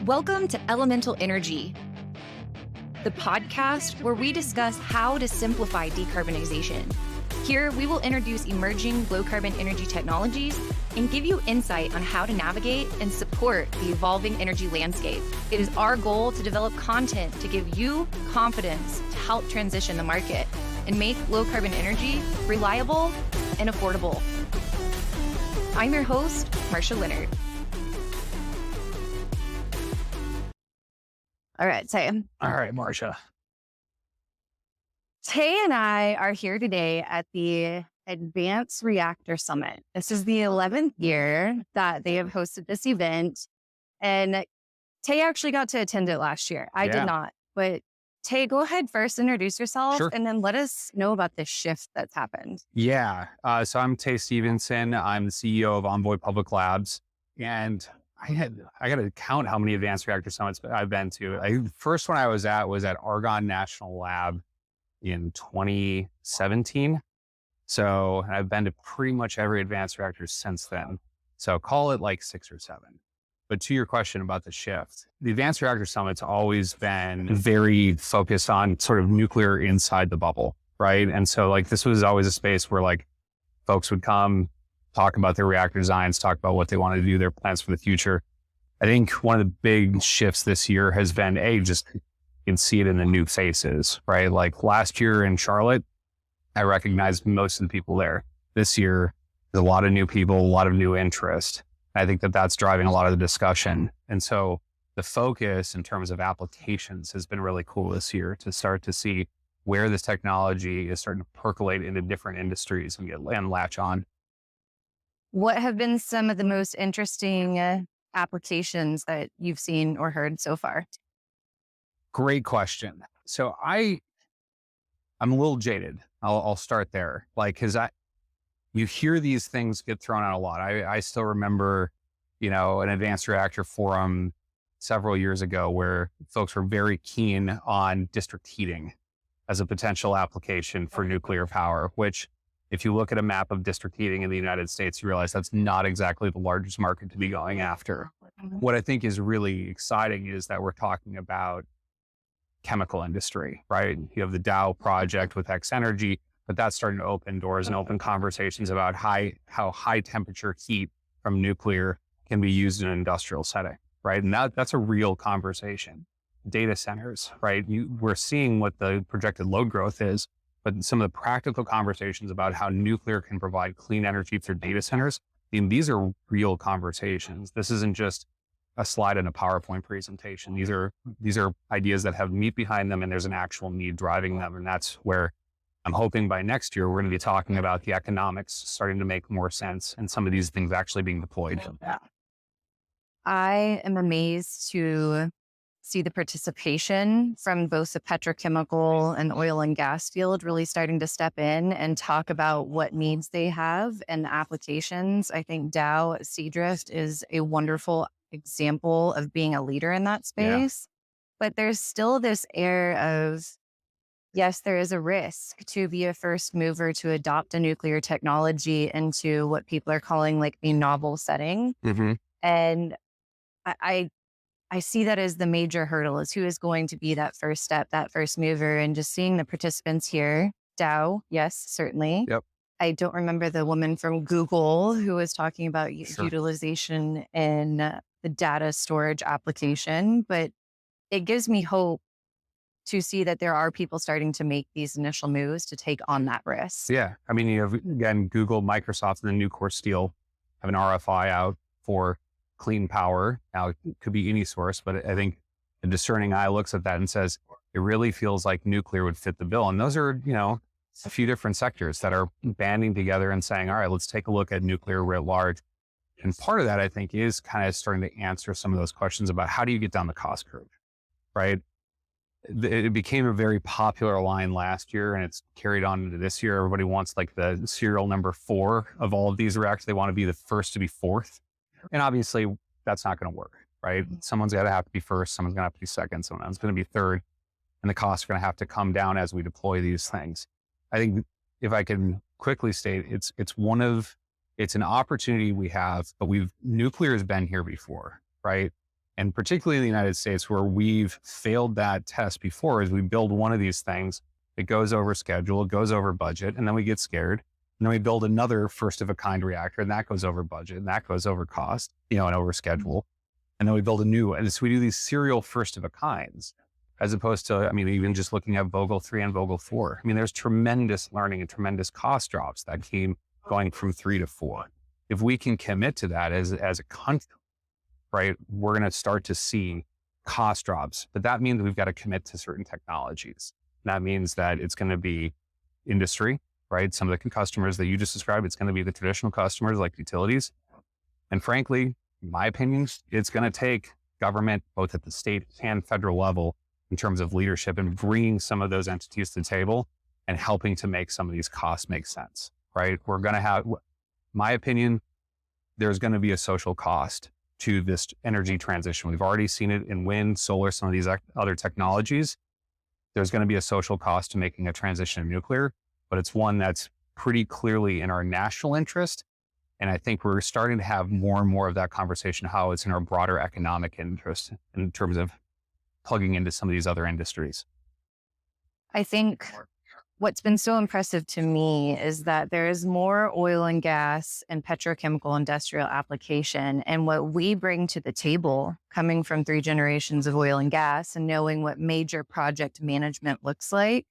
Welcome to Elemental Energy, the podcast where we discuss how to simplify decarbonization. Here, we will introduce emerging low-carbon energy technologies and give you insight on how to navigate and support the evolving energy landscape. It is our goal to develop content to give you confidence to help transition the market and make low-carbon energy reliable and affordable. I'm your host, Marsha Leonard. All right, Tay. All right, Marsha. Tay and I are here today at the Advanced Reactor Summit. This is the 11th year that they have hosted this event. And Tay actually got to attend it last year. I did not. But Tay, go ahead first, introduce yourself, and then let us know about this shift that's happened. Yeah. So I'm Tay Stevenson. I'm the CEO of Envoy Public Labs. And I got to count how many Advanced Reactor Summits I've been to. The first one I was at Argonne National Lab in 2017. So I've been to pretty much every advanced reactor since then. So call it like 6 or 7. But to your question about the shift, the Advanced Reactor Summit's always been very focused on sort of nuclear inside the bubble, right? And so like this was always a space where like folks would come, talk about their reactor designs, talk about what they want to do, their plans for the future. I think one of the big shifts this year has been, just you can see it in the new faces, right? Like last year in Charlotte, I recognized most of the people there. This year, there's a lot of new people, a lot of new interest. I think that that's driving a lot of the discussion. And so the focus in terms of applications has been really cool this year to start to see where this technology is starting to percolate into different industries and latch on. What have been some of the most interesting applications that you've seen or heard so far? Great question. So I'm a little jaded. I'll start there. Cause you hear these things get thrown out a lot. I still remember, an advanced reactor forum several years ago where folks were very keen on district heating as a potential application for nuclear power, which if you look at a map of district heating in the United States, you realize that's not exactly the largest market to be going after. What I think is really exciting is that we're talking about chemical industry, right? You have the Dow project with X Energy, but that's starting to open doors and open conversations about how high temperature heat from nuclear can be used in an industrial setting, right? And that's a real conversation. Data centers, right? We're seeing what the projected load growth is, but some of the practical conversations about how nuclear can provide clean energy for data centers, these are real conversations. This isn't just a slide in a PowerPoint presentation. These are ideas that have meat behind them and there's an actual need driving them. And that's where I'm hoping by next year, we're going to be talking about the economics starting to make more sense and some of these things actually being deployed. I am amazed to see the participation from both the petrochemical and oil and gas field really starting to step in and talk about what needs they have and the applications. I think Dow Seadrift is a wonderful example of being a leader in that space, but there's still this air of, yes, there is a risk to be a first mover to adopt a nuclear technology into what people are calling like a novel setting. Mm-hmm. And I see that as the major hurdle is who is going to be that first step, that first mover, and just seeing the participants here. Dow, yes, certainly. Yep. I don't remember the woman from Google who was talking about utilization in the data storage application, but it gives me hope to see that there are people starting to make these initial moves to take on that risk. Yeah. I mean, you have, again, Google, Microsoft, and then Nucor Steel have an RFI out for clean power. Now, it could be any source, but I think a discerning eye looks at that and says, it really feels like nuclear would fit the bill. And those are, a few different sectors that are banding together and saying, all right, let's take a look at nuclear writ large. And part of that, I think, is kind of starting to answer some of those questions about how do you get down the cost curve, right? It became a very popular line last year and it's carried on into this year. Everybody wants like the serial number 4 of all of these reactors. They want to be the first to be fourth. And obviously that's not going to work, right? Someone's got to have to be first. Someone's going to have to be second. Someone's going to be third. And the costs are going to have to come down as we deploy these things. I think if I can quickly state, it's an opportunity we have, but nuclear has been here before, right? And particularly in the United States, where we've failed that test before, is we build one of these things, it goes over schedule, it goes over budget, and then we get scared. And then we build another first of a kind reactor, and that goes over budget, and that goes over cost, and over schedule. And then we build a new, and so we do these serial first of a kinds, as opposed to, even just looking at Vogtle 3 and Vogtle 4. There's tremendous learning and tremendous cost drops that came going from 3 to 4. If we can commit to that as a country, right, we're going to start to see cost drops, but that means we've got to commit to certain technologies. And that means that it's going to be industry, right? Some of the customers that you just described, it's going to be the traditional customers like utilities. And frankly, in my opinion, it's going to take government, both at the state and federal level, in terms of leadership and bringing some of those entities to the table and helping to make some of these costs make sense, right? We're going to have, my opinion, there's going to be a social cost to this energy transition. We've already seen it in wind, solar, some of these other technologies. There's going to be a social cost to making a transition to nuclear, but it's one that's pretty clearly in our national interest. And I think we're starting to have more and more of that conversation, how it's in our broader economic interest in terms of plugging into some of these other industries. I think what's been so impressive to me is that there is more oil and gas and petrochemical industrial application. And what we bring to the table, coming from 3 generations of oil and gas and knowing what major project management looks like,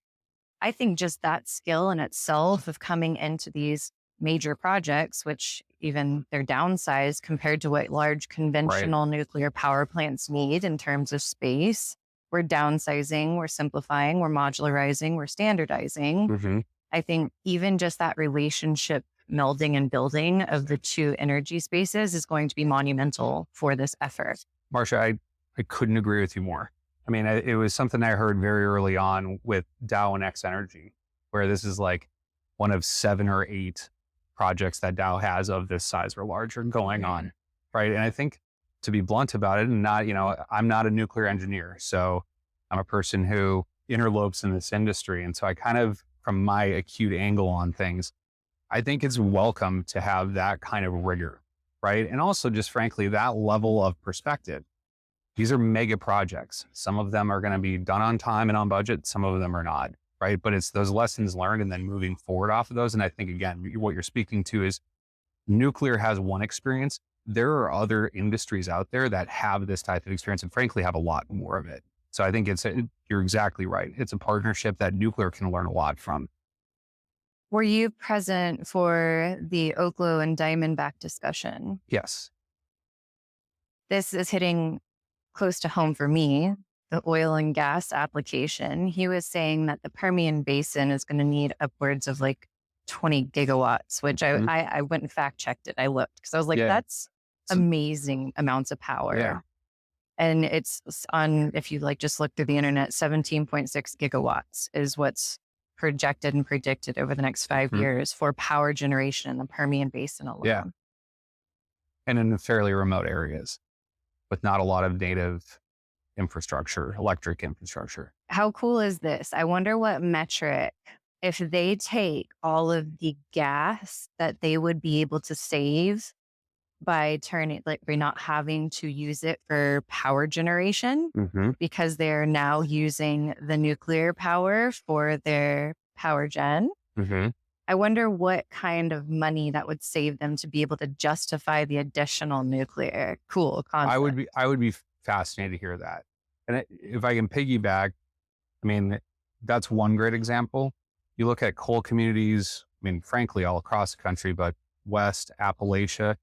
I think just that skill in itself of coming into these major projects, which even they're downsized compared to what large conventional nuclear power plants need in terms of space. We're downsizing, we're simplifying, we're modularizing, we're standardizing. Mm-hmm. I think even just that relationship melding and building of the 2 energy spaces is going to be monumental for this effort. Marcia, I couldn't agree with you more. It was something I heard very early on with Dow and X Energy, where this is like one of 7 or 8 projects that Dow has of this size or larger going on, right? And I think, to be blunt about it, and not, I'm not a nuclear engineer, so I'm a person who interlopes in this industry. And so I kind of, from my acute angle on things, I think it's welcome to have that kind of rigor, right? And also just frankly, that level of perspective. These are mega projects. Some of them are going to be done on time and on budget. Some of them are not, right? But it's those lessons learned and then moving forward off of those. And I think, again, what you're speaking to is nuclear has one experience. There are other industries out there that have this type of experience and frankly have a lot more of it. So I think you're exactly right. It's a partnership that nuclear can learn a lot from. Were you present for the Oklo and Diamondback discussion? Yes. This is hitting close to home for me, the oil and gas application. He was saying that the Permian Basin is going to need upwards of like 20 gigawatts, which I went and fact checked it. I looked because I was like, that's amazing amounts of power. Yeah. And it's on, if you just look through the internet, 17.6 gigawatts is what's projected and predicted over the next 5 years for power generation in the Permian Basin alone. Yeah. And in fairly remote areas with not a lot of native infrastructure, electric infrastructure. How cool is this? I wonder what metric, if they take all of the gas that they would be able to save by by not having to use it for power generation, because they're now using the nuclear power for their power gen. I wonder what kind of money that would save them to be able to justify the additional nuclear. Cool concept. I would be fascinated to hear that. And if I can piggyback, that's one great example. You look at coal communities, frankly, all across the country, but West Appalachia,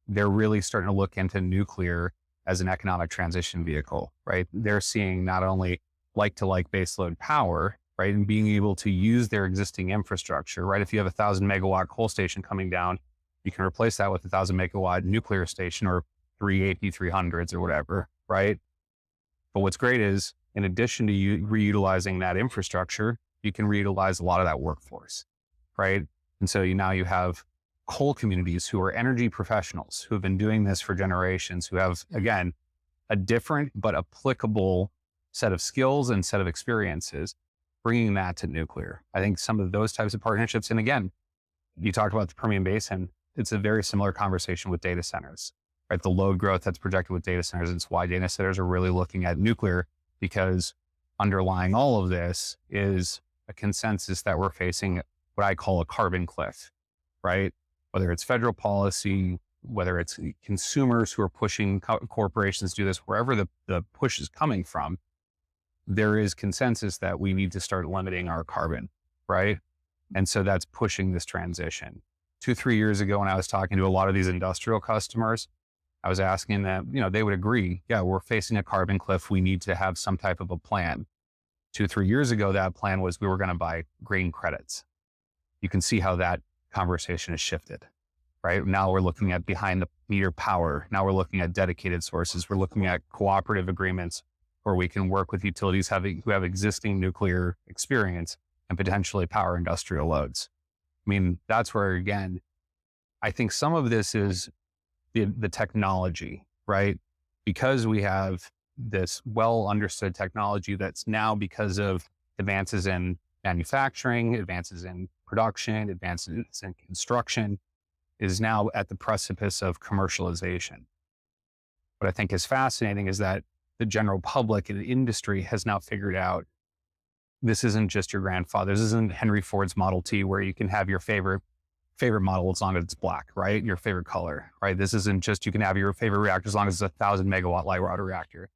they're really starting to look into nuclear as an economic transition vehicle, right? They're seeing not only like-to-like baseload power, right, and being able to use their existing infrastructure, right? If you have 1,000 megawatt coal station coming down, you can replace that with 1,000 megawatt nuclear station or 3 AP300s or whatever, right? But what's great is, in addition to you reutilizing that infrastructure, you can reutilize a lot of that workforce, right? And so now you have coal communities who are energy professionals who have been doing this for generations, who have, again, a different but applicable set of skills and set of experiences, bringing that to nuclear. I think some of those types of partnerships, and again, you talked about the Permian Basin, it's a very similar conversation with data centers, right? The load growth that's projected with data centers. It's why data centers are really looking at nuclear, because underlying all of this is a consensus that we're facing what I call a carbon cliff, right? Whether it's federal policy, whether it's consumers who are pushing corporations to do this, wherever the push is coming from, there is consensus that we need to start limiting our carbon, right? And so that's pushing this transition. 2-3 years ago, when I was talking to a lot of these industrial customers, I was asking them, they would agree, yeah, we're facing a carbon cliff. We need to have some type of a plan. 2-3 years ago, that plan was we were going to buy green credits. You can see how that conversation has shifted, right? Now we're looking at behind the meter power. Now we're looking at dedicated sources. We're looking at cooperative agreements where we can work with utilities who have existing nuclear experience and potentially power industrial loads. I mean, that's where, again, I think some of this is the technology, right? Because we have this well understood technology that's now, because of advances in manufacturing, advances in production, advances in construction, is now at the precipice of commercialization. What I think is fascinating is that the general public and the industry has now figured out this isn't just your grandfather. This isn't Henry Ford's Model T where you can have your favorite model as long as it's black, right? Your favorite color, right? This isn't just you can have your favorite reactor as long as it's 1,000 megawatt light water reactor.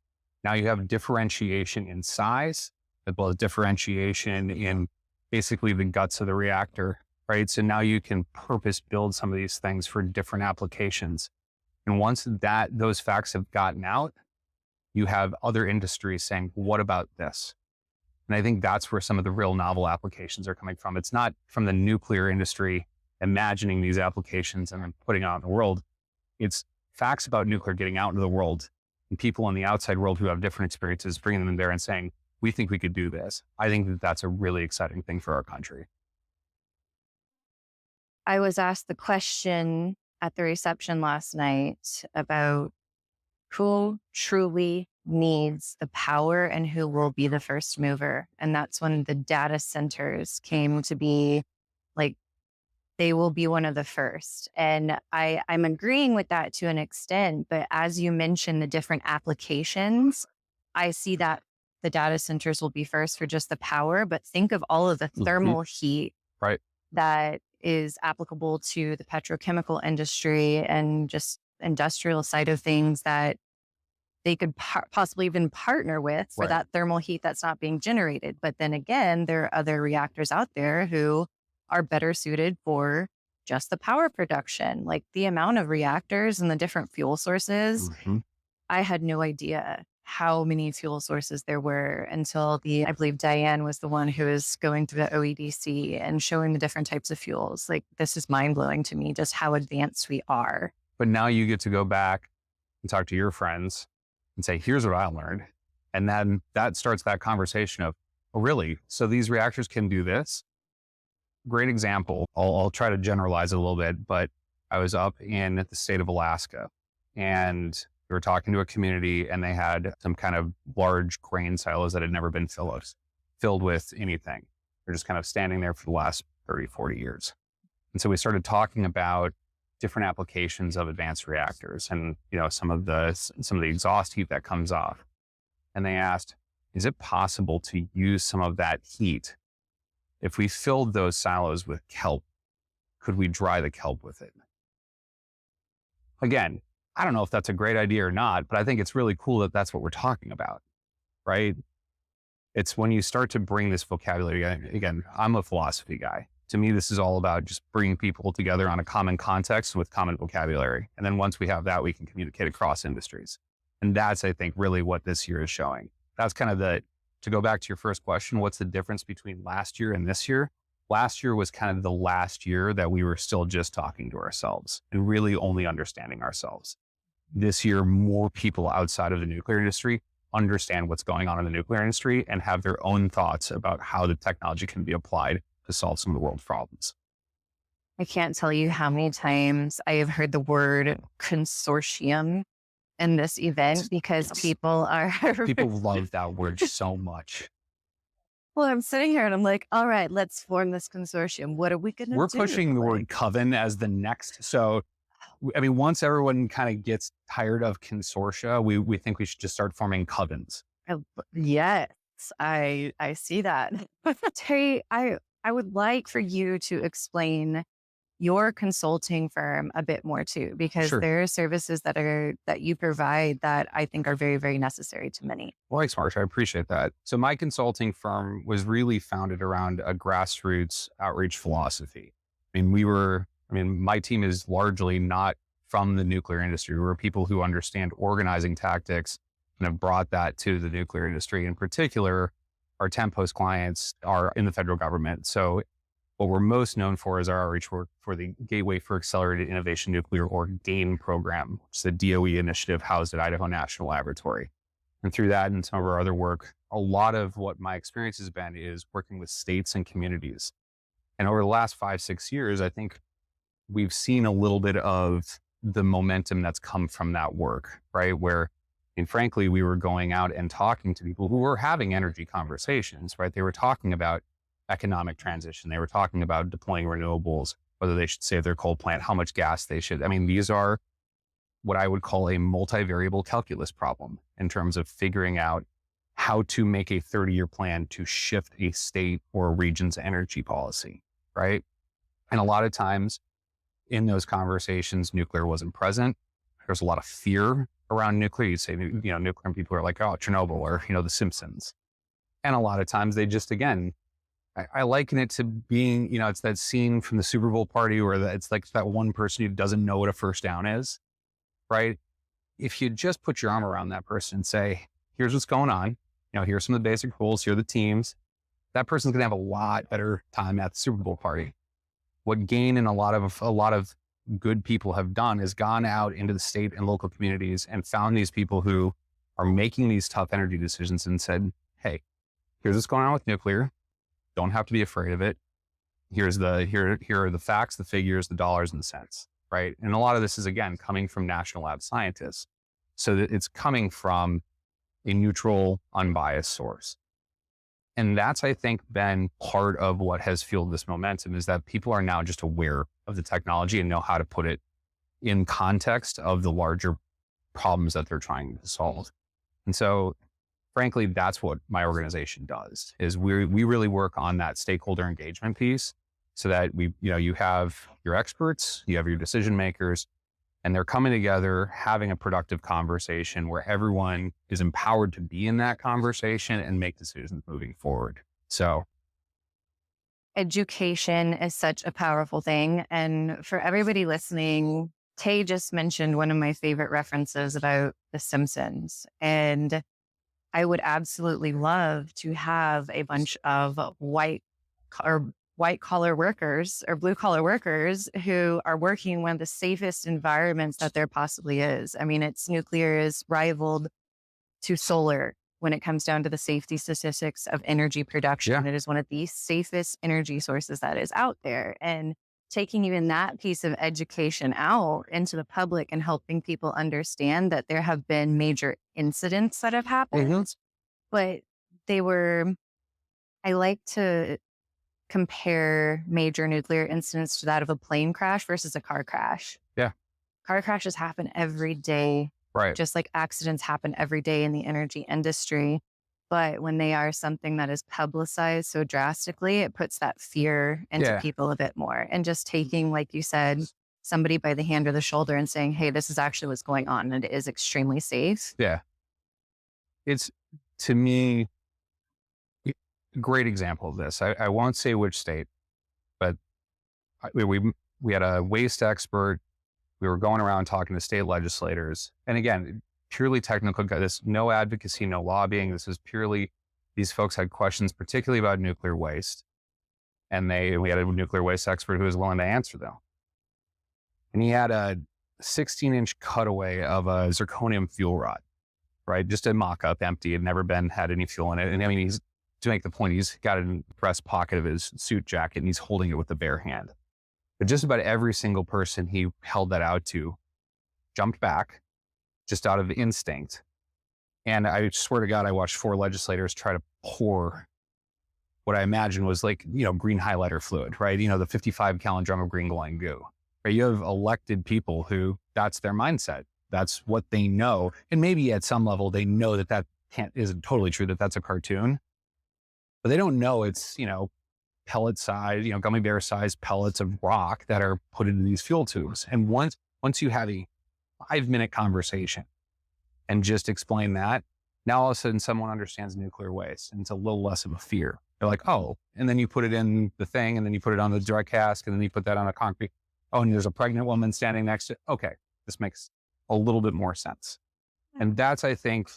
Now you have differentiation in size, as well as differentiation in basically the guts of the reactor, right? So now you can purpose build some of these things for different applications. And once those facts have gotten out, you have other industries saying, what about this? And I think that's where some of the real novel applications are coming from. It's not from the nuclear industry imagining these applications and then putting it out in the world. It's facts about nuclear getting out into the world and people in the outside world who have different experiences, bringing them in there and saying, we think we could do this. I think that that's a really exciting thing for our country. I was asked the question at the reception last night about who truly needs the power and who will be the first mover. And that's when the data centers came to be, like, they will be one of the first. And I'm agreeing with that to an extent. But as you mentioned, the different applications, I see that the data centers will be first for just the power. But think of all of the thermal heat right, that is applicable to the petrochemical industry and just industrial side of things that they could possibly even partner with for right, that thermal heat that's not being generated. But then again, there are other reactors out there who are better suited for just the power production. Like the amount of reactors and the different fuel sources, I had no idea how many fuel sources there were until I believe Diane was the one who was going through the OEDC and showing the different types of fuels. Like, this is mind blowing to me, just how advanced we are. But now you get to go back and talk to your friends and say, here's what I learned. And then that starts that conversation of, oh, really? So these reactors can do this? Great example. I'll try to generalize it a little bit, but I was up in the state of Alaska and we were talking to a community and they had some kind of large grain silos that had never been filled with anything. They're just kind of standing there for the last 30, 40 years. And so we started talking about different applications of advanced reactors and, some of the exhaust heat that comes off. And they asked, is it possible to use some of that heat? If we filled those silos with kelp, could we dry the kelp with it? Again, I don't know if that's a great idea or not, but I think it's really cool that that's what we're talking about, right? It's when you start to bring this vocabulary, again, I'm a philosophy guy. To me, this is all about just bringing people together on a common context with common vocabulary. And then once we have that, we can communicate across industries. And that's, I think, really what this year is showing. That's kind of to go back to your first question, what's the difference between last year and this year? Last year was kind of the last year that we were still just talking to ourselves and really only understanding ourselves. This year, more people outside of the nuclear industry understand what's going on in the nuclear industry and have their own thoughts about how the technology can be applied to solve some of the world's problems. I can't tell you how many times I have heard the word consortium in this event because people love that word so much. Well, I'm sitting here and I'm like, all right, let's form this consortium. What are we going to do? We're pushing the word coven as the next. So I mean, once everyone kind of gets tired of consortia, we think we should just start forming covens. Yes, I see that. Terry, I would like for you to explain your consulting firm a bit more too, because Sure. there are services that you provide that I think are very, very necessary to many. Well, thanks, Marsha. I appreciate that. So my consulting firm was really founded around a grassroots outreach philosophy. My team is largely not from the nuclear industry. We're people who understand organizing tactics and have brought that to the nuclear industry. In particular, our Tempos clients are in the federal government. So what we're most known for is our outreach work for the Gateway for Accelerated Innovation Nuclear, or GAIN program, which is a DOE initiative housed at Idaho National Laboratory. And through that and some of our other work, a lot of what my experience has been is working with states and communities. And over the last 5-6 years, I think we've seen a little bit of the momentum that's come from that work, right? Where, and frankly, we were going out and talking to people who were having energy conversations, right? They were talking about economic transition. They were talking about deploying renewables, whether they should save their coal plant, how much gas they should. I mean, these are what I would call a multivariable calculus problem in terms of figuring out how to make a 30-year plan to shift a state or a region's energy policy, right? And a lot of times in those conversations, nuclear wasn't present. There's a lot of fear around nuclear. You say, nuclear, and people are like, oh, Chernobyl, or, the Simpsons. And a lot of times they just, again, I liken it to being, it's that scene from the Super Bowl party where it's like that one person who doesn't know what a first down is, right? If you just put your arm around that person and say, here's what's going on, here's some of the basic rules, here are the teams, that person's going to have a lot better time at the Super Bowl party. What GAIN and a lot of good people have done is gone out into the state and local communities and found these people who are making these tough energy decisions and said, hey, here's what's going on with nuclear. Don't have to be afraid of it. Here are the facts, the figures, the dollars and the cents, right? And a lot of this is, again, coming from national lab scientists. So that it's coming from a neutral, unbiased source. And that's, I think, been part of what has fueled this momentum, is that people are now just aware of the technology and know how to put it in context of the larger problems that they're trying to solve. And so, frankly, that's what my organization does, is we really work on that stakeholder engagement piece, so that you have your experts, you have your decision makers, and they're coming together, having a productive conversation where everyone is empowered to be in that conversation and make decisions moving forward. So Education is such a powerful thing. And for everybody listening, Tay just mentioned one of my favorite references about The Simpsons. And I would absolutely love to have a bunch of white collar workers or blue collar workers who are working in one of the safest environments that there possibly is. I mean, nuclear is rivaled to solar when it comes down to the safety statistics of energy production. yeah, It is one of the safest energy sources that is out there. And taking even that piece of education out into the public and helping people understand that there have been major incidents that have happened, but I like to compare major nuclear incidents to that of a plane crash versus a car crash. yeah, Car crashes happen every day, right, just like accidents happen every day in the energy industry. But when they are something that is publicized so drastically, it puts that fear into yeah, people a bit more. And just taking, like you said, somebody by the hand or the shoulder and saying, hey, this is actually what's going on, and it is extremely safe. yeah. It's, to me, a great example of this. I won't say which state, but we had a waste expert. We were going around talking to state legislators. And again, purely technical, this no advocacy, no lobbying. This is purely, these folks had questions, particularly about nuclear waste. And we had a nuclear waste expert who was willing to answer them. And he had a 16-inch cutaway of a zirconium fuel rod, right? Just a mock-up, empty. It never had any fuel in it. And I mean, to make the point, he's got it in the breast pocket of his suit jacket and he's holding it with the bare hand. But just about every single person he held that out to jumped back just out of instinct. And I swear to God, I watched 4 legislators try to pour what I imagine was like, green highlighter fluid, right? The 55-gallon drum of green glowing goo. right? You have elected people who that's their mindset. That's what they know. And maybe at some level, they know that that isn't totally true, that that's a cartoon, but they don't know it's, pellet size, gummy bear sized pellets of rock that are put into these fuel tubes. And once you have a 5-minute conversation and just explain that, now all of a sudden someone understands nuclear waste and it's a little less of a fear. They're like, oh, and then you put it in the thing and then you put it on the dry cask and then you put that on a concrete. Oh, and there's a pregnant woman standing next to it. Okay, this makes a little bit more sense. And that's, I think,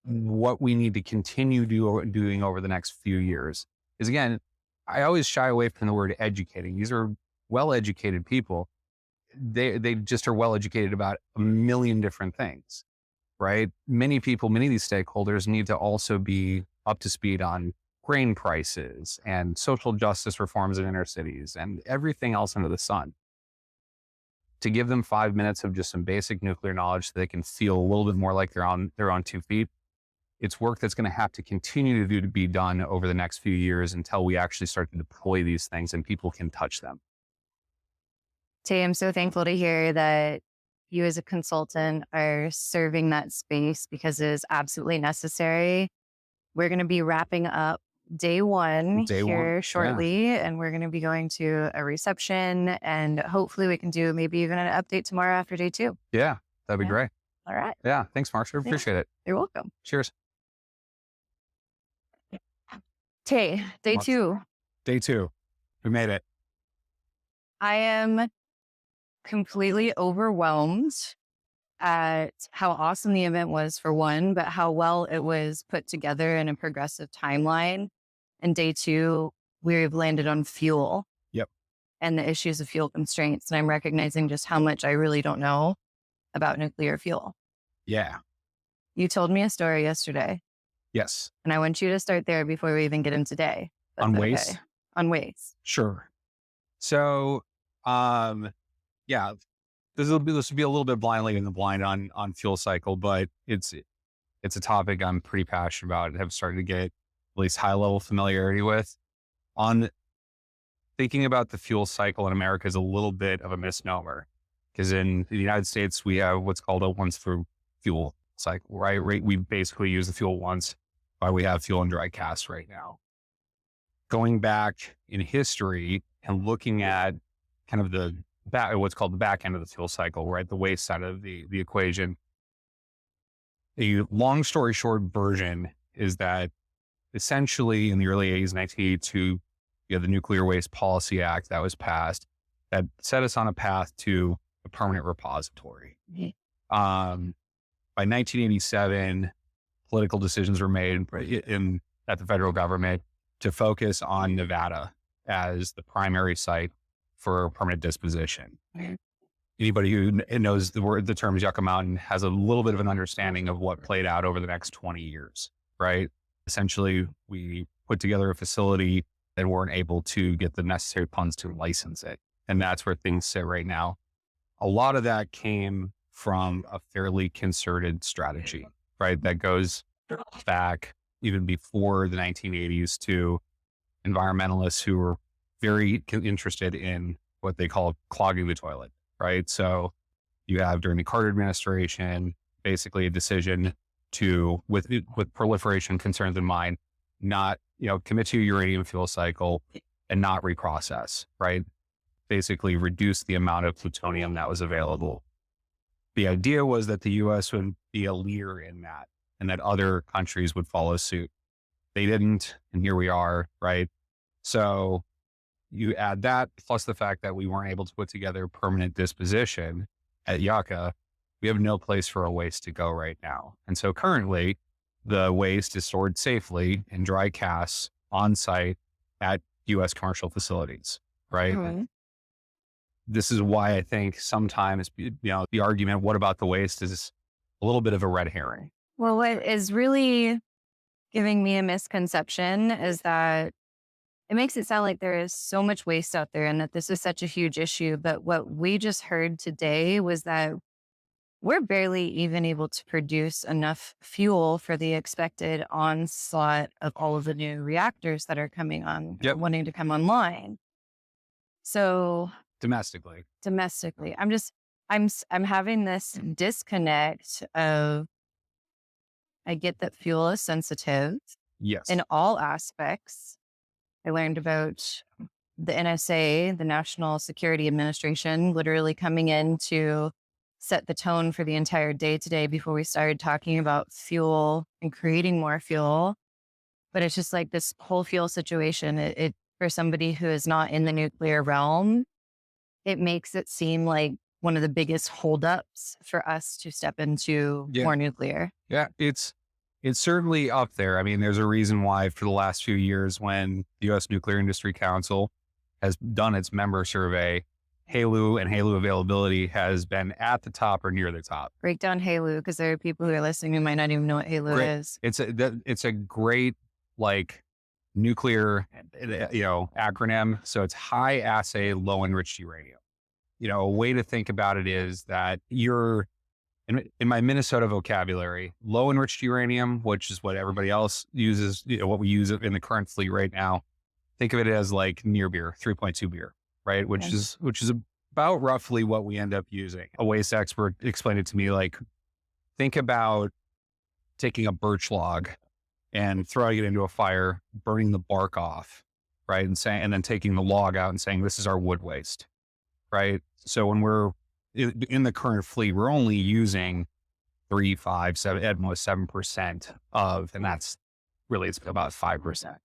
what we need to continue doing over the next few years is, again, I always shy away from the word educating. These are well-educated people. They just are well-educated about a million different things, right? Many of these stakeholders need to also be up to speed on grain prices and social justice reforms in inner cities and everything else under the sun. To give them 5 minutes of just some basic nuclear knowledge so they can feel a little bit more like they're on 2 feet. It's work that's going to have to continue to be done over the next few years until we actually start to deploy these things and people can touch them. Tay, I'm so thankful to hear that you as a consultant are serving that space because it is absolutely necessary. We're going to be wrapping up day one here shortly, and we're going to be going to a reception, and hopefully we can do maybe even an update tomorrow after day 2. Yeah, that'd be great. All right. Yeah, thanks, Marsha. Appreciate it. You're welcome. Cheers. Tay, day 2. Day 2. We made it. I am completely overwhelmed at how awesome the event was, for one, but how well it was put together in a progressive timeline. And day 2, we've landed on fuel. Yep. And the issues of fuel constraints. And I'm recognizing just how much I really don't know about nuclear fuel. Yeah. You told me a story yesterday. Yes. And I want you to start there before we even get into today. On waste? Okay. On waste. Sure. So, yeah, this will be a little bit blindly in the blind on fuel cycle, but it's a topic I'm pretty passionate about and have started to get at least high level familiarity with. On thinking about the fuel cycle in America is a little bit of a misnomer, because in the United States, we have what's called a once through fuel cycle, right? We basically use the fuel once, while we have fuel and dry cask right now. Going back in history and looking at kind of what's called the back end of the fuel cycle, right? The waste side of the equation. A long story short version is that essentially in the early 80s, 1982, you have the Nuclear Waste Policy Act that was passed that set us on a path to a permanent repository. Mm-hmm. By 1987, political decisions were made at the federal government to focus on Nevada as the primary site for permanent disposition. Mm-hmm. Anybody who knows the term Yucca Mountain has a little bit of an understanding of what played out over the next 20 years, right? Essentially, we put together a facility that weren't able to get the necessary funds to license it. And that's where things sit right now. A lot of that came from a fairly concerted strategy, right? That goes back even before the 1980s to environmentalists who were very interested in what they call clogging the toilet, right? So you have during the Carter administration, basically a decision to, with proliferation concerns in mind, not, commit to a uranium fuel cycle and not reprocess, right? Basically reduce the amount of plutonium that was available. The idea was that the U.S. would be a leader in that and that other countries would follow suit. They didn't, and here we are, right? So you add that plus the fact that we weren't able to put together permanent disposition at Yucca, we have no place for our waste to go right now. And so currently the waste is stored safely in dry casks on site at U.S. commercial facilities, right? Mm-hmm. This is why I think sometimes, the argument, what about the waste, is a little bit of a red herring. Well, what is really giving me a misconception is that it makes it sound like there is so much waste out there and that this is such a huge issue. But what we just heard today was that we're barely even able to produce enough fuel for the expected onslaught of all of the new reactors that are coming on, Yep. wanting to come online. So domestically. domestically. I'm having this disconnect of, I get that fuel is sensitive Yes. in all aspects. I learned about the NSA, the National Security Administration, literally coming in to set the tone for the entire day today before we started talking about fuel and creating more fuel. But it's just like this whole fuel situation, it for somebody who is not in the nuclear realm, it makes it seem like one of the biggest holdups for us to step into Yeah. more nuclear. Yeah. It's certainly up there. I mean, there's a reason why for the last few years when the U.S. Nuclear Industry Council has done its member survey, HALEU and HALEU availability has been at the top or near the top. Break down HALEU, because there are people who are listening who might not even know what HALEU Great. is. It's a great like nuclear, acronym. So it's high assay, low enriched uranium. A way to think about it is that in my Minnesota vocabulary, low enriched uranium, which is what everybody else uses, what we use in the current fleet right now. Think of it as like near beer, 3.2 beer, right? Which Okay. is about roughly what we end up using. A waste expert explained it to me like, think about taking a birch log and throwing it into a fire, burning the bark off, right? And then taking the log out and saying, this is our wood waste, right? So when we're in the current fleet, we're only using 3, 5, 7, at most 7% of, and that's really, it's about 5%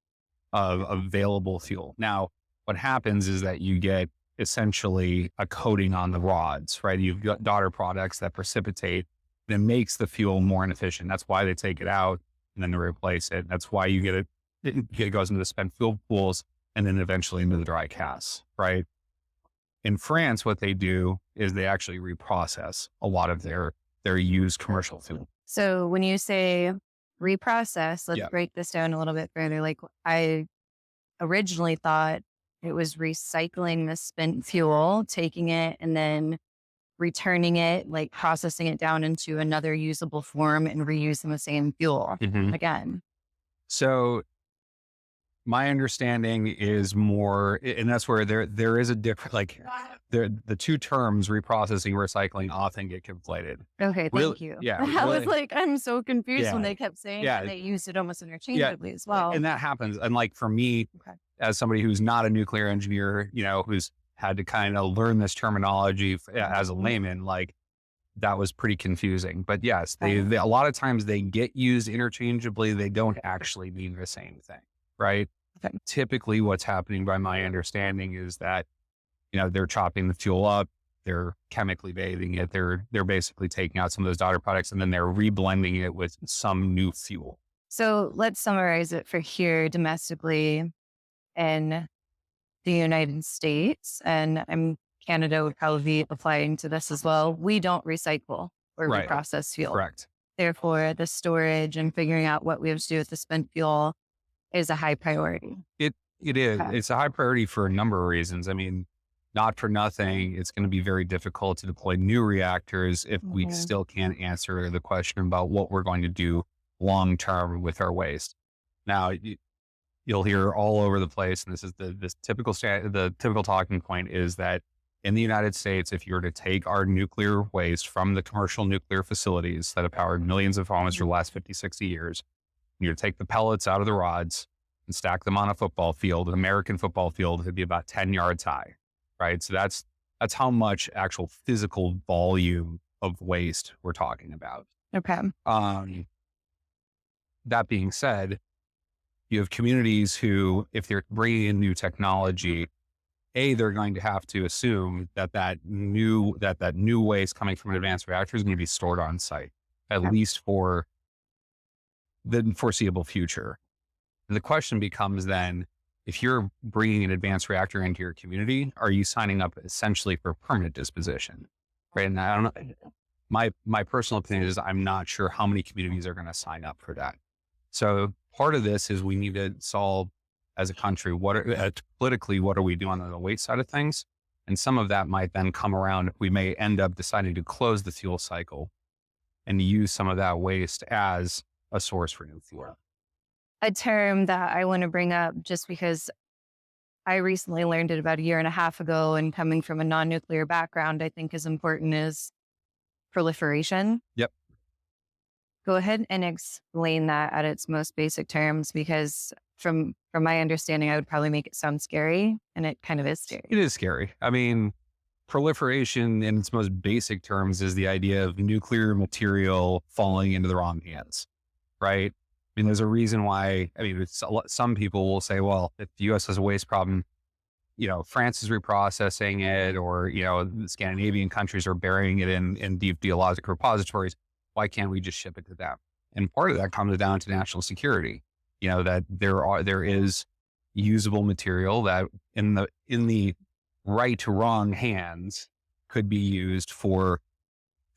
of available fuel. Now, what happens is that you get essentially a coating on the rods, right? You've got daughter products that precipitate, that makes the fuel more inefficient. That's why they take it out and then they replace it. That's why you get it goes into the spent fuel pools and then eventually into the dry casks, right? In France, what they do is they actually reprocess a lot of their used commercial fuel. So when you say reprocess, let's Yeah. break this down a little bit further. Like, I originally thought it was recycling the spent fuel, taking it and then returning it, like processing it down into another usable form and reusing the same fuel again. So my understanding is more, and that's where there is a different, like the two terms reprocessing, recycling often get conflated. Okay, Really- thank you. yeah, I was really- like, I'm so confused when Yeah. they kept saying Yeah. that, they used it almost interchangeably as well. And that happens. And like for me, Okay. as somebody who's not a nuclear engineer, who's had to kind of learn this terminology as a layman, like that was pretty confusing. But yes, they a lot of times they get used interchangeably. They don't actually mean the same thing, right? Okay. Typically what's happening by my understanding is that, they're chopping the fuel up, they're chemically bathing it. They're basically taking out some of those daughter products and then they're reblending it with some new fuel. So let's summarize it for here domestically in the United States, and Canada would probably be applying to this as well. We don't recycle or Right. reprocess fuel. Correct. Therefore, the storage and figuring out what we have to do with the spent fuel is a high priority. It is. Okay. It's a high priority for a number of reasons. I mean, not for nothing, it's going to be very difficult to deploy new reactors if we still can't answer the question about what we're going to do long term with our waste. Now, you'll hear all over the place, and this is the typical talking point is that in the United States, if you were to take our nuclear waste from the commercial nuclear facilities that have powered millions of homes for the last 50, 60 years, you were to take the pellets out of the rods and stack them on a football field, an American football field, it'd be about 10 yards high, right? So that's how much actual physical volume of waste we're talking about. Okay. That being said, you have communities who, if they're bringing in new technology, they're going to have to assume that new waste coming from an advanced reactor is going to be stored on site, at least for the foreseeable future. And the question becomes then, if you're bringing an advanced reactor into your community, are you signing up essentially for permanent disposition? Right. And I don't know. My personal opinion is I'm not sure how many communities are going to sign up for that. So part of this is we need to solve as a country, politically, what are we doing on the waste side of things? And some of that might then come around. We may end up deciding to close the fuel cycle and use some of that waste as a source for new fuel. A term that I want to bring up, just because I recently learned it about a year and a half ago, and coming from a non-nuclear background, I think is important is proliferation. Yep. Go ahead and explain that at its most basic terms, because from my understanding, I would probably make it sound scary, and it kind of is It scary. is scary. I mean, proliferation in its most basic terms is the idea of nuclear material falling into the wrong hands, right? I mean, there's a reason why, I mean, some people will say, well, if the US has a waste problem, France is reprocessing it, or, the Scandinavian countries are burying it in deep geologic repositories. Why can't we just ship it to them? And part of that comes down to national security, that there is usable material that in the right to wrong hands could be used for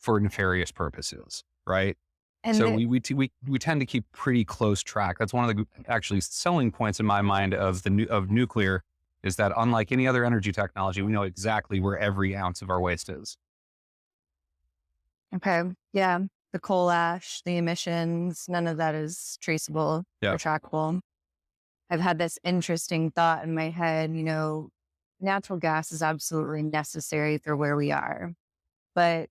nefarious purposes, right? And So the, we tend to keep pretty close track. That's one of the actually selling points in my mind of of nuclear, is that unlike any other energy technology, we know exactly where every ounce of our waste is. okay, yeah, the coal ash, the emissions, none of that is traceable or Yeah. trackable. I've had this interesting thought in my head, natural gas is absolutely necessary for where we are. But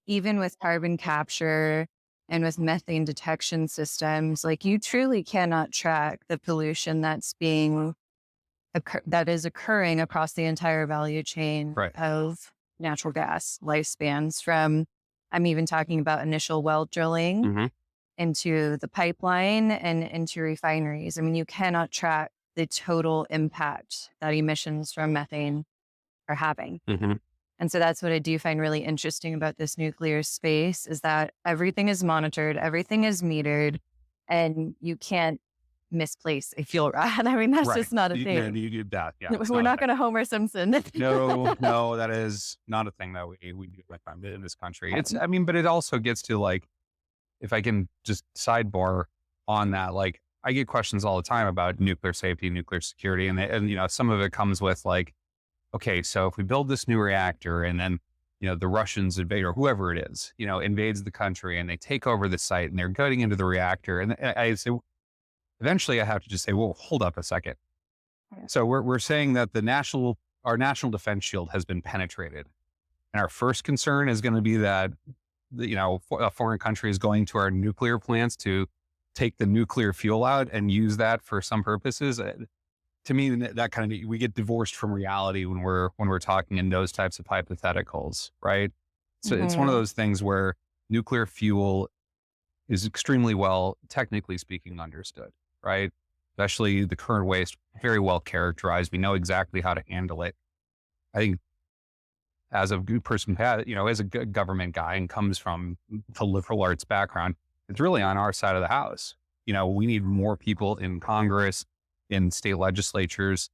even with carbon capture and with methane detection systems, like you truly cannot track the pollution that is occurring across the entire value chain Right. of natural gas lifespans. From I'm even talking about initial well drilling Hmm. into the pipeline and into refineries. I mean, you cannot track the total impact that emissions from methane are having. Hmm. And so that's what I do find really interesting about this nuclear space, is that everything is monitored, everything is metered, and you can't misplace a fuel rod. I mean, that's Right. just not a No, thing. you get that. Yeah. It's We're not a not thing. going to Homer Simpson. No, no, that is not a thing that we do like in this country. I mean, but it also gets to, like, if I can just sidebar on that, like, I get questions all the time about nuclear safety, nuclear security, and some of it comes with, like, okay, so if we build this new reactor and then, the Russians invade, or whoever it is, invades the country and they take over the site and they're going into the reactor. And I say, eventually I have to just say, well, hold up a second. Yeah. So we're saying that our national defense shield has been penetrated. And our first concern is going to be that, a foreign country is going to our nuclear plants to take the nuclear fuel out and use that for some purposes. To me, that kind of, we get divorced from reality when we're talking in those types of hypotheticals, right? So it's one of Mhm. those things where nuclear fuel is extremely well, technically speaking, understood, right? Especially the current waste, very well characterized. We know exactly how to handle it. I think as a good person, as a good government guy and comes from the liberal arts background, it's really on our side of the house. We need more people in Congress, in state legislatures,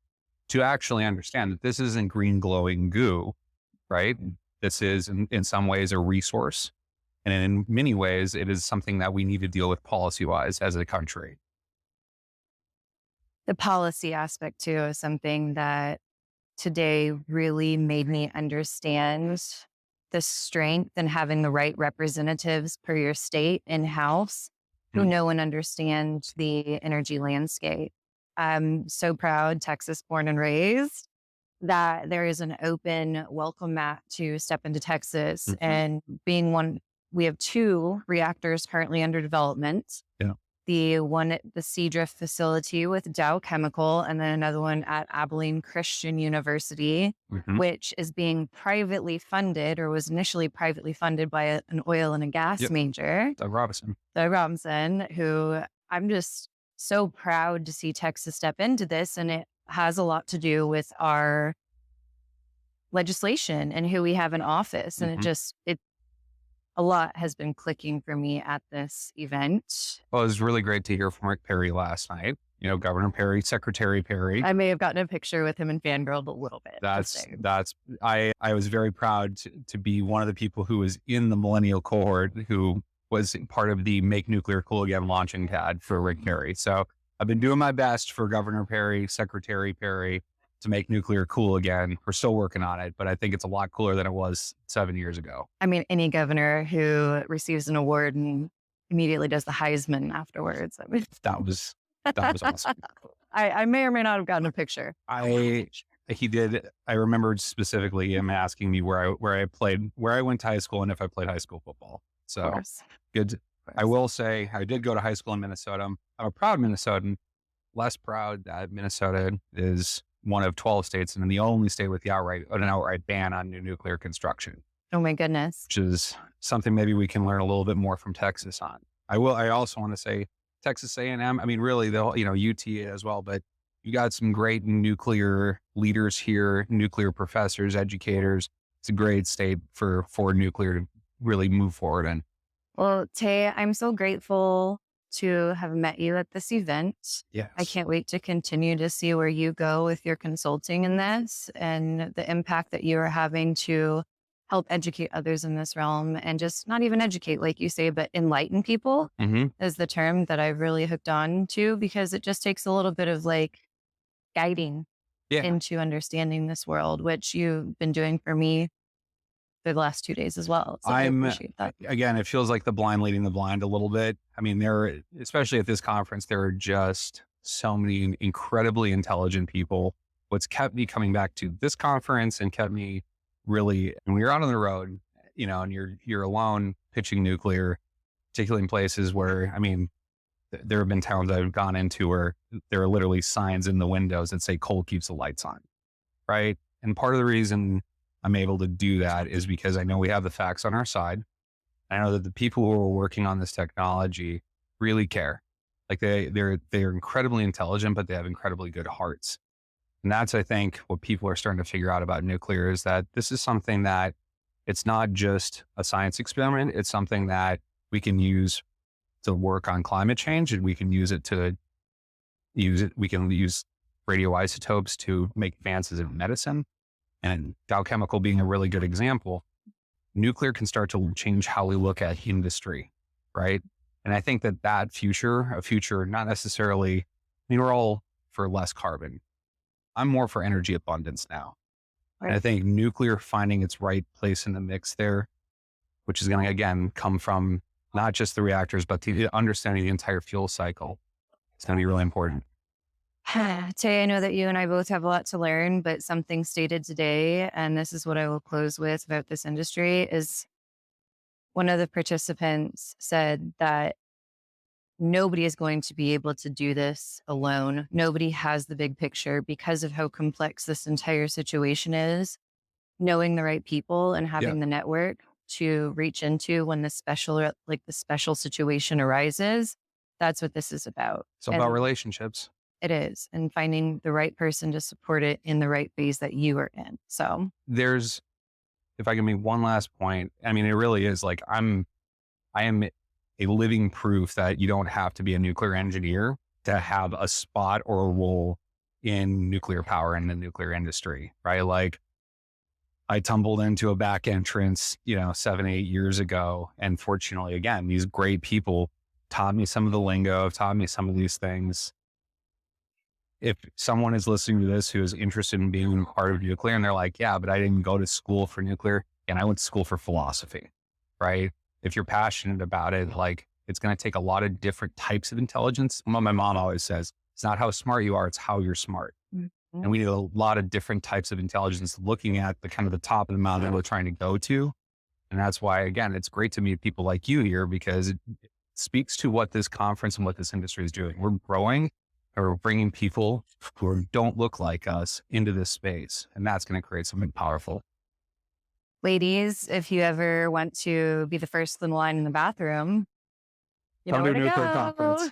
to actually understand that this isn't green glowing goo, right? This is in some ways a resource. And in many ways, it is something that we need to deal with policy wise as a country. The policy aspect, too, is something that today really made me understand the strength in having the right representatives per your state in house who Mm. know and understand the energy landscape. I'm so proud, Texas born and raised, that there is an open welcome mat to step into Texas. Mhm. And being one, we have two reactors currently under development. Yeah. The one at the Seadrift facility with Dow Chemical, and then another one at Abilene Christian University, Mhm. which is being privately funded, or was initially privately funded by an oil and a gas Yep. major, Doug Robinson. Doug Robinson, who I'm just so proud to see Texas step into this. And it has a lot to do with our legislation and who we have in office. And Mhm. a lot has been clicking for me at this event. Well, it was really great to hear from Rick Perry last night. Governor Perry, Secretary Perry. I may have gotten a picture with him and fangirled a little bit. Just That's saying. that's I was very proud to be one of the people who was in the millennial cohort who was part of the Make Nuclear Cool Again launching pad for Rick Perry. So I've been doing my best for Governor Perry, Secretary Perry, to make nuclear cool again. We're still working on it, but I think it's a lot cooler than it was 7 years ago. I mean, any governor who receives an award and immediately does the Heisman afterwards. I mean, That was awesome. I may or may not have gotten a picture. He did. I remembered specifically him asking me where I went to high school, and if I played high school football. Of So course. good. Of I course. will say I did go to high school in Minnesota. I'm a proud Minnesotan. Less proud that Minnesota is one of 12 states and the only state with an outright ban on new nuclear construction, Oh my goodness. which is something maybe we can learn a little bit more from Texas on. I also want to say Texas A&M. I mean, really, the whole, UT as well, but you got some great nuclear leaders here, nuclear professors, educators. It's a great state for nuclear to really move forward in. Well, Tay, I'm so grateful to have met you at this event. I Yes. can't wait to continue to see where you go with your consulting in this and the impact that you are having to help educate others in this realm and just not even educate, like you say, but enlighten people Mm-hmm. is the term that I've really hooked on to because it just takes a little bit of like guiding Yeah. into understanding this world, which you've been doing for me for the last 2 days as well. So I appreciate that. Again, it feels like the blind leading the blind a little bit. I mean, especially at this conference, there are just so many incredibly intelligent people. What's kept me coming back to this conference and kept me really, and we were out on the road, and you're alone pitching nuclear, particularly in places where, I mean, there have been towns I've gone into where there are literally signs in the windows that say coal keeps the lights on. Right. And part of the reason I'm able to do that is because I know we have the facts on our side. I know that the people who are working on this technology really care. Like they're incredibly intelligent, but they have incredibly good hearts. And that's, I think, what people are starting to figure out about nuclear is that this is something that it's not just a science experiment. It's something that we can use to work on climate change, and we can use it to we can use radioisotopes to make advances in medicine. And Dow Chemical being a really good example, nuclear can start to change how we look at industry, right? And I think that a future, not necessarily, I mean, we're all for less carbon. I'm more for energy abundance now. And I Right. think nuclear finding its right place in the mix there, which is going to, again, come from not just the reactors, but understanding the entire fuel cycle. It's going to be really important. Tay, I know that you and I both have a lot to learn, but something stated today, and this is what I will close with about this industry, is one of the participants said that nobody is going to be able to do this alone. Nobody has the big picture because of how complex this entire situation is. Knowing the right people and Yeah. having the network to reach into when the special situation arises, that's what this is about. It's about relationships. It is, and finding the right person to support it in the right phase that you are in. So If I can make one last point, I mean, it really is like I am a living proof that you don't have to be a nuclear engineer to have a spot or a role in nuclear power in the nuclear industry, right? Like I tumbled into a back entrance, 7, 8 years ago. And fortunately, again, these great people taught me some of the lingo, taught me some of these things. If someone is listening to this who is interested in being part of nuclear and they're like, yeah, but I didn't go to school for nuclear and I went to school for philosophy, right? If you're passionate about it, like it's going to take a lot of different types of intelligence. What my mom always says, it's not how smart you are, it's how you're smart. Mhm. And we need a lot of different types of intelligence looking at the kind of the top of the mountain we're trying to go to. And that's why, again, it's great to meet people like you here because it speaks to what this conference and what this industry is doing. We're growing and we're bringing people who don't look like us into this space. And that's going to create something powerful. Ladies, if you ever want to be the first in the line in the bathroom, you know Come to where a to nuclear go. conference.